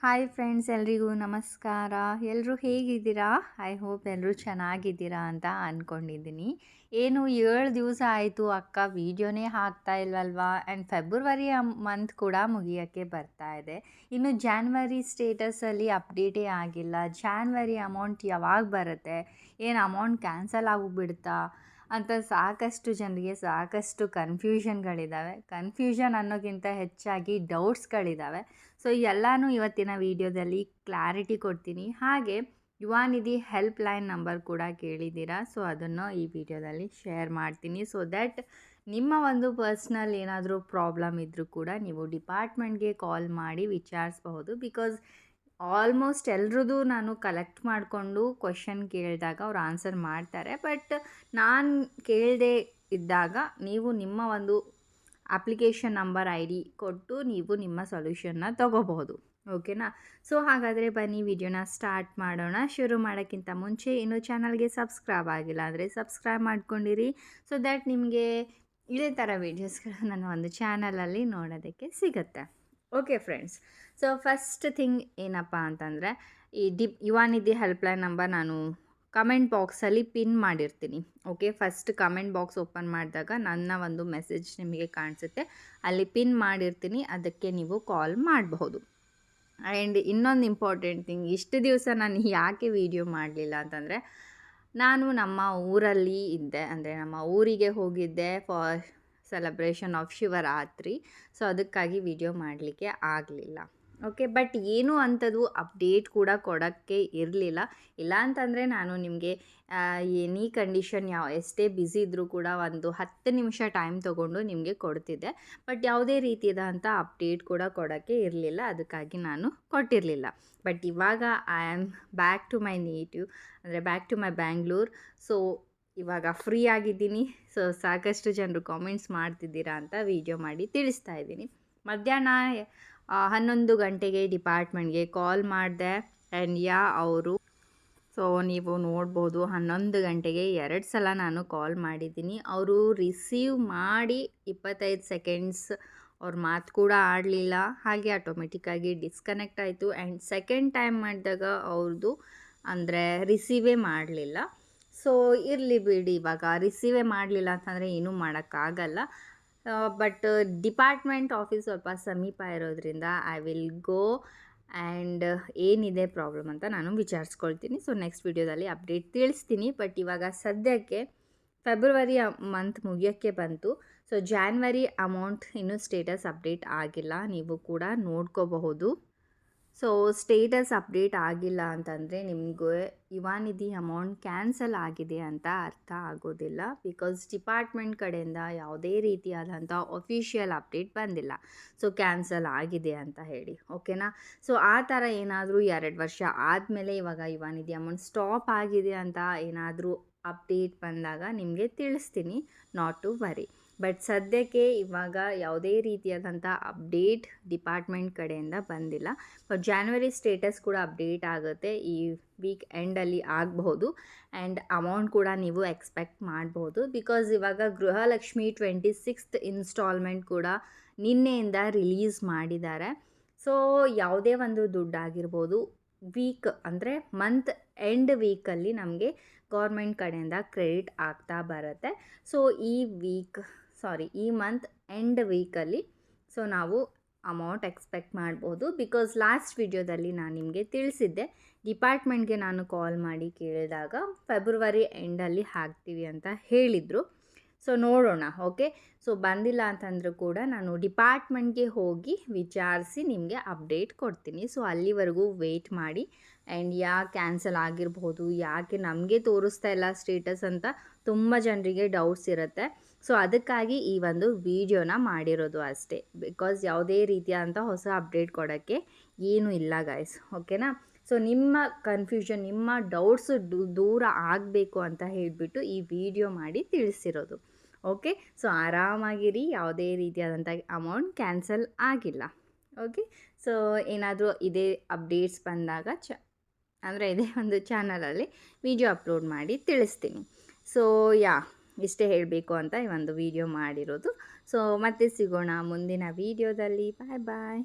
Hi friends, ಎಲ್ರಿಗೂ ನಮಸ್ಕಾರ. ಎಲ್ಲರೂ ಹೇಗಿದ್ದೀರಾ? ಐ ಹೋಪ್ ಎಲ್ಲರೂ ಚೆನ್ನಾಗಿದ್ದೀರಾ ಅಂತ ಅಂದ್ಕೊಂಡಿದ್ದೀನಿ. ಏನು 7 ದಿವಸ ಆಯಿತು ಅಕ್ಕ ವೀಡಿಯೋನೇ ಹಾಕ್ತಾ ಇಲ್ವಲ್ವಾ. ಆ್ಯಂಡ್ ಫೆಬ್ರವರಿ ಮಂತ್ ಕೂಡ ಮುಗಿಯೋಕ್ಕೆ ಬರ್ತಾ ಇದೆ. ಇನ್ನು ಜಾನ್ವರಿ ಸ್ಟೇಟಸಲ್ಲಿ ಅಪ್ಡೇಟೇ ಆಗಿಲ್ಲ. ಜಾನ್ವರಿ ಅಮೌಂಟ್ ಯಾವಾಗ ಬರುತ್ತೆ, ಏನು ಅಮೌಂಟ್ ಕ್ಯಾನ್ಸಲ್ ಆಗಿಬಿಡ್ತಾ ಅಂತ ಸಾಕಷ್ಟು ಜನರಿಗೆ ಸಾಕಷ್ಟು ಕನ್ಫ್ಯೂಷನ್ಗಳಿದ್ದಾವೆ. ಕನ್ಫ್ಯೂಷನ್ ಅನ್ನೋಕ್ಕಿಂತ ಹೆಚ್ಚಾಗಿ ಡೌಟ್ಸ್ಗಳಿದ್ದಾವೆ. ಸೊ ಎಲ್ಲನೂ ಇವತ್ತಿನ ವಿಡಿಯೋದಲ್ಲಿ ಕ್ಲಾರಿಟಿ ಕೊಡ್ತೀನಿ. ಹಾಗೆ ಯುವ ನಿಧಿ ಹೆಲ್ಪ್ ಲೈನ್ ನಂಬರ್ ಕೂಡ ಕೇಳಿದ್ದೀರಾ. ಸೊ ಅದನ್ನು ಈ ವಿಡಿಯೋದಲ್ಲಿ ಶೇರ್ ಮಾಡ್ತೀನಿ. ಸೊ ದ್ಯಾಟ್ ನಿಮ್ಮ ಒಂದು ಪರ್ಸ್ನಲ್ ಏನಾದರೂ ಪ್ರಾಬ್ಲಮ್ ಇದ್ದರೂ ಕೂಡ ನೀವು ಡಿಪಾರ್ಟ್ಮೆಂಟ್ಗೆ ಕಾಲ್ ಮಾಡಿ ವಿಚಾರಿಸಬಹುದು. ಬಿಕಾಸ್ ಆಲ್ಮೋಸ್ಟ್ ಎಲ್ರದ್ದು ನಾನು ಕಲೆಕ್ಟ್ ಮಾಡಿಕೊಂಡು ಕ್ವೆಶನ್ ಕೇಳಿದಾಗ ಅವ್ರು ಆನ್ಸರ್ ಮಾಡ್ತಾರೆ. ಬಟ್ ನಾನು ಕೇಳದೆ ಇದ್ದಾಗ ನೀವು ನಿಮ್ಮ ಒಂದು ಅಪ್ಲಿಕೇಶನ್ ನಂಬರ್ ID ಕೊಟ್ಟು ನೀವು ನಿಮ್ಮ ಸೊಲ್ಯೂಷನ್ನ ತೊಗೋಬಹುದು. ಓಕೆನಾ? ಸೊ ಹಾಗಾದರೆ ಬನ್ನಿ ವಿಡಿಯೋನ ಸ್ಟಾರ್ಟ್ ಮಾಡೋಣ. ಶುರು ಮಾಡೋಕ್ಕಿಂತ ಮುಂಚೆ ಇನ್ನೂ ಚಾನಲ್ಗೆ ಸಬ್ಸ್ಕ್ರೈಬ್ ಆಗಿಲ್ಲ ಅಂದರೆ ಸಬ್ಸ್ಕ್ರೈಬ್ ಮಾಡ್ಕೊಂಡಿರಿ. ಸೊ ದ್ಯಾಟ್ ನಿಮಗೆ ಇದೇ ಥರ ವೀಡಿಯೋಸ್ಗಳು ನನ್ನ ಒಂದು ಚಾನಲಲ್ಲಿ ನೋಡೋದಕ್ಕೆ ಸಿಗುತ್ತೆ. Okay friends, so first thing ಏನಪ್ಪ ಅಂತಂದರೆ ಈ ಯುವ ನಿಧಿ ಹೆಲ್ಪ್ಲೈನ್ ನಂಬರ್ ನಾನು ಕಮೆಂಟ್ ಬಾಕ್ಸಲ್ಲಿ ಪಿನ್ ಮಾಡಿರ್ತೀನಿ. Okay, first comment box open ಮಾಡಿದಾಗ ನನ್ನ ಒಂದು ಮೆಸೇಜ್ ನಿಮಗೆ ಕಾಣಿಸುತ್ತೆ, ಅಲ್ಲಿ ಪಿನ್ ಮಾಡಿರ್ತೀನಿ, ಅದಕ್ಕೆ ನೀವು ಕಾಲ್ ಮಾಡಬಹುದು. ಆ್ಯಂಡ್ ಇನ್ನೊಂದು ಇಂಪಾರ್ಟೆಂಟ್ ಥಿಂಗ್, ಇಷ್ಟು ದಿವಸ ನಾನು ಯಾಕೆ ವಿಡಿಯೋ ಮಾಡಲಿಲ್ಲ ಅಂತಂದರೆ ನಾನು ನಮ್ಮ ಊರಲ್ಲಿ ಇದ್ದೆ. ಅಂದರೆ ನಮ್ಮ ಊರಿಗೆ ಹೋಗಿದ್ದೆ for celebration of Shivaratri. So ಅದಕ್ಕಾಗಿ ವಿಡಿಯೋ ಮಾಡಲಿಕ್ಕೆ ಆಗಲಿಲ್ಲ. ಓಕೆ, ಬಟ್ ಏನೂ ಅಂಥದ್ದು ಅಪ್ಡೇಟ್ ಕೂಡ ಕೊಡೋಕ್ಕೆ ಇರಲಿಲ್ಲ. ಇಲ್ಲ ಅಂತಂದರೆ ನಾನು ನಿಮಗೆ ಎನಿ ಕಂಡೀಷನ್ ಎಷ್ಟೇ ಬ್ಯುಸಿ ಇದ್ದರೂ ಕೂಡ ಒಂದು 10 ನಿಮಿಷ ಟೈಮ್ ತೊಗೊಂಡು ನಿಮಗೆ ಕೊಡ್ತಿದ್ದೆ. ಬಟ್ ಯಾವುದೇ ರೀತಿಯಾದಂಥ ಅಪ್ಡೇಟ್ ಕೂಡ ಕೊಡೋಕ್ಕೆ ಇರಲಿಲ್ಲ, ಅದಕ್ಕಾಗಿ ನಾನು ಕೊಟ್ಟಿರಲಿಲ್ಲ. ಬಟ್ ಇವಾಗ I am back to my native, ಅಂದರೆ back to my Bangalore. So ಇವಾಗ ಫ್ರೀ ಆಗಿದ್ದೀನಿ. ಸೊ ಸಾಕಷ್ಟು ಜನರು ಕಾಮೆಂಟ್ಸ್ ಮಾಡ್ತಿದ್ದೀರಾ ಅಂತ ವಿಡಿಯೋ ಮಾಡಿ ತಿಳಿಸ್ತಾ ಇದ್ದೀನಿ. ಮಧ್ಯಾಹ್ನ 11 ಗಂಟೆಗೆ ಡಿಪಾರ್ಟ್ಮೆಂಟ್ಗೆ ಕಾಲ್ ಮಾಡಿದೆ. ಆ್ಯಂಡ್ ಅವರು ಸೊ ನೀವು ನೋಡ್ಬೋದು 11 ಗಂಟೆಗೆ 2 ಸಲ ನಾನು ಕಾಲ್ ಮಾಡಿದ್ದೀನಿ. ಅವರು ರಿಸೀವ್ ಮಾಡಿ 25 ಸೆಕೆಂಡ್ಸ್ ಅವ್ರ ಮಾತು ಕೂಡ ಆಡಲಿಲ್ಲ. ಹಾಗೆ ಆಟೋಮೆಟಿಕ್ಕಾಗಿ ಡಿಸ್ಕನೆಕ್ಟ್ ಆಯಿತು. ಆ್ಯಂಡ್ ಸೆಕೆಂಡ್ ಟೈಮ್ ಮಾಡಿದಾಗ ಅವ್ರದ್ದು ಅಂದರೆ ರಿಸೀವೇ ಮಾಡಲಿಲ್ಲ. ಸೊ ಇರಲಿ ಬಿಡಿ, ಇವಾಗ ರಿಸೀವೇ ಮಾಡಲಿಲ್ಲ ಅಂತಂದರೆ ಏನೂ ಮಾಡೋಕ್ಕಾಗಲ್ಲ. ಬಟ್ ಡಿಪಾರ್ಟ್ಮೆಂಟ್ ಆಫೀಸ್ ಸ್ವಲ್ಪ ಸಮೀಪ ಇರೋದ್ರಿಂದ ಐ ವಿಲ್ ಗೋ ಆ್ಯಂಡ್ ಏನಿದೆ ಪ್ರಾಬ್ಲಮ್ ಅಂತ ನಾನು ವಿಚಾರಿಸ್ಕೊಳ್ತೀನಿ. ಸೊ ನೆಕ್ಸ್ಟ್ ವಿಡಿಯೋದಲ್ಲಿ ಅಪ್ಡೇಟ್ ತಿಳಿಸ್ತೀನಿ. ಬಟ್ ಇವಾಗ ಸದ್ಯಕ್ಕೆ ಫೆಬ್ರವರಿ ಮಂತ್ ಮುಗಿಯೋಕ್ಕೆ ಬಂತು. ಸೊ ಜಾನ್ವರಿ ಅಮೌಂಟ್ ಇನ್ನೂ ಸ್ಟೇಟಸ್ ಅಪ್ಡೇಟ್ ಆಗಿಲ್ಲ, ನೀವು ಕೂಡ ನೋಡ್ಕೋಬಹುದು. ಸೊ ಸ್ಟೇಟಸ್ ಅಪ್ಡೇಟ್ ಆಗಿಲ್ಲ ಅಂತಂದರೆ ನಿಮಗೆ ಯುವ ನಿಧಿ ಅಮೌಂಟ್ ಕ್ಯಾನ್ಸಲ್ ಆಗಿದೆ ಅಂತ ಅರ್ಥ ಆಗೋದಿಲ್ಲ. ಬಿಕಾಸ್ ಡಿಪಾರ್ಟ್ಮೆಂಟ್ ಕಡೆಯಿಂದ ಯಾವುದೇ ರೀತಿಯಾದಂಥ ಅಫಿಷಿಯಲ್ ಅಪ್ಡೇಟ್ ಬಂದಿಲ್ಲ, ಸೊ ಕ್ಯಾನ್ಸಲ್ ಆಗಿದೆ ಅಂತ ಹೇಳಿ. ಓಕೆನಾ? ಸೊ ಆ ಥರ ಏನಾದರೂ 2 ವರ್ಷ ಆದಮೇಲೆ ಇವಾಗ ಯುವ ನಿಧಿ ಅಮೌಂಟ್ ಸ್ಟಾಪ್ ಆಗಿದೆ ಅಂತ ಏನಾದರೂ ಅಪ್ಡೇಟ್ ಬಂದಾಗ ನಿಮಗೆ ತಿಳಿಸ್ತೀನಿ, ನಾಟ್ ಟು ವರಿ. ಬಟ್ ಸದ್ಯಕ್ಕೆ ಇವಾಗ ಯಾವುದೇ ರೀತಿಯಾದಂಥ ಅಪ್ಡೇಟ್ ಡಿಪಾರ್ಟ್ಮೆಂಟ್ ಕಡೆಯಿಂದ ಬಂದಿಲ್ಲ. ಬಟ್ ಜಾನ್ವರಿ ಸ್ಟೇಟಸ್ ಕೂಡ ಅಪ್ಡೇಟ್ ಆಗುತ್ತೆ, ಈ ವೀಕ್ ಎಂಡಲ್ಲಿ ಆಗಬಹುದು. ಆ್ಯಂಡ್ ಅಮೌಂಟ್ ಕೂಡ ನೀವು ಎಕ್ಸ್ಪೆಕ್ಟ್ ಮಾಡ್ಬೋದು. ಬಿಕಾಸ್ ಇವಾಗ ಗೃಹಲಕ್ಷ್ಮಿ 26th ಇನ್ಸ್ಟಾಲ್ಮೆಂಟ್ ಕೂಡ ನಿನ್ನೆಯಿಂದ ರಿಲೀಸ್ ಮಾಡಿದ್ದಾರೆ. ಸೊ ಯಾವುದೇ ಒಂದು ದುಡ್ಡಾಗಿರ್ಬೋದು ವೀಕ್ ಅಂದರೆ ಮಂತ್ ಎಂಡ್ ವೀಕಲ್ಲಿ ನಮಗೆ ಗೌರ್ಮೆಂಟ್ ಕಡೆಯಿಂದ ಕ್ರೆಡಿಟ್ ಆಗ್ತಾ ಬರುತ್ತೆ. ಸೊ ಈ ಮಂತ್ ಎಂಡ್ ವೀಕಲ್ಲಿ ಸೊ ನಾವು ಅಮೌಂಟ್ ಎಕ್ಸ್ಪೆಕ್ಟ್ ಮಾಡ್ಬೋದು. ಬಿಕಾಸ್ ಲಾಸ್ಟ್ ವಿಡಿಯೋದಲ್ಲಿ ನಾನು ನಿಮಗೆ ತಿಳಿಸಿದ್ದೆ, ಡಿಪಾರ್ಟ್ಮೆಂಟ್ಗೆ ನಾನು ಕಾಲ್ ಮಾಡಿ ಕೇಳಿದಾಗ ಫೆಬ್ರವರಿ ಎಂಡಲ್ಲಿ ಹಾಕ್ತೀವಿ ಅಂತ ಹೇಳಿದರು. ಸೊ ನೋಡೋಣ. ಓಕೆ, ಸೊ ಬಂದಿಲ್ಲ ಅಂತಂದರೂ ಕೂಡ ನಾನು ಡಿಪಾರ್ಟ್ಮೆಂಟ್ಗೆ ಹೋಗಿ ವಿಚಾರಿಸಿ ನಿಮಗೆ ಅಪ್ಡೇಟ್ ಕೊಡ್ತೀನಿ. ಸೊ ಅಲ್ಲಿವರೆಗೂ ವೆಯ್ಟ್ ಮಾಡಿ. ಆ್ಯಂಡ್ ಯಾಕೆ ಕ್ಯಾನ್ಸಲ್ ಆಗಿರ್ಬೋದು, ಯಾಕೆ ನಮಗೆ ತೋರಿಸ್ತಾ ಇಲ್ಲ ಸ್ಟೇಟಸ್ ಅಂತ ತುಂಬ ಜನರಿಗೆ ಡೌಟ್ಸ್ ಇರುತ್ತೆ. ಸೊ ಅದಕ್ಕಾಗಿ ಈ ಒಂದು ವಿಡಿಯೋನ ಮಾಡಿರೋದು ಅಷ್ಟೇ. ಬಿಕಾಸ್ ಯಾವುದೇ ರೀತಿಯಾದಂಥ ಹೊಸ ಅಪ್ಡೇಟ್ ಕೊಡೋಕ್ಕೆ ಏನೂ ಇಲ್ಲ ಗೈಸ್. ಓಕೆನಾ? ಸೊ ನಿಮ್ಮ ಕನ್ಫ್ಯೂಷನ್, ನಿಮ್ಮ ಡೌಟ್ಸು ದೂರ ಆಗಬೇಕು ಅಂತ ಹೇಳಿಬಿಟ್ಟು ಈ ವಿಡಿಯೋ ಮಾಡಿ ತಿಳಿಸಿರೋದು. ಓಕೆ, ಸೊ ಆರಾಮಾಗಿರಿ, ಯಾವುದೇ ರೀತಿಯಾದಂಥ ಅಮೌಂಟ್ ಕ್ಯಾನ್ಸಲ್ ಆಗಿಲ್ಲ. ಓಕೆ, ಸೊ ಏನಾದರೂ ಇದೇ ಅಪ್ಡೇಟ್ಸ್ ಬಂದಾಗ ಅಂದರೆ ಇದೇ ಒಂದು ಚಾನಲಲ್ಲಿ ವಿಡಿಯೋ ಅಪ್ಲೋಡ್ ಮಾಡಿ ತಿಳಿಸ್ತೀನಿ. ಸೊ ಇಷ್ಟೇ ಹೇಳಬೇಕು ಅಂತ ಈ ಒಂದು ವಿಡಿಯೋ ಮಾಡಿರೋದು. ಸೊ ಮತ್ತೆ ಸಿಗೋಣ ಮುಂದಿನ ವಿಡಿಯೋದಲ್ಲಿ. ಬಾಯ್ ಬಾಯ್.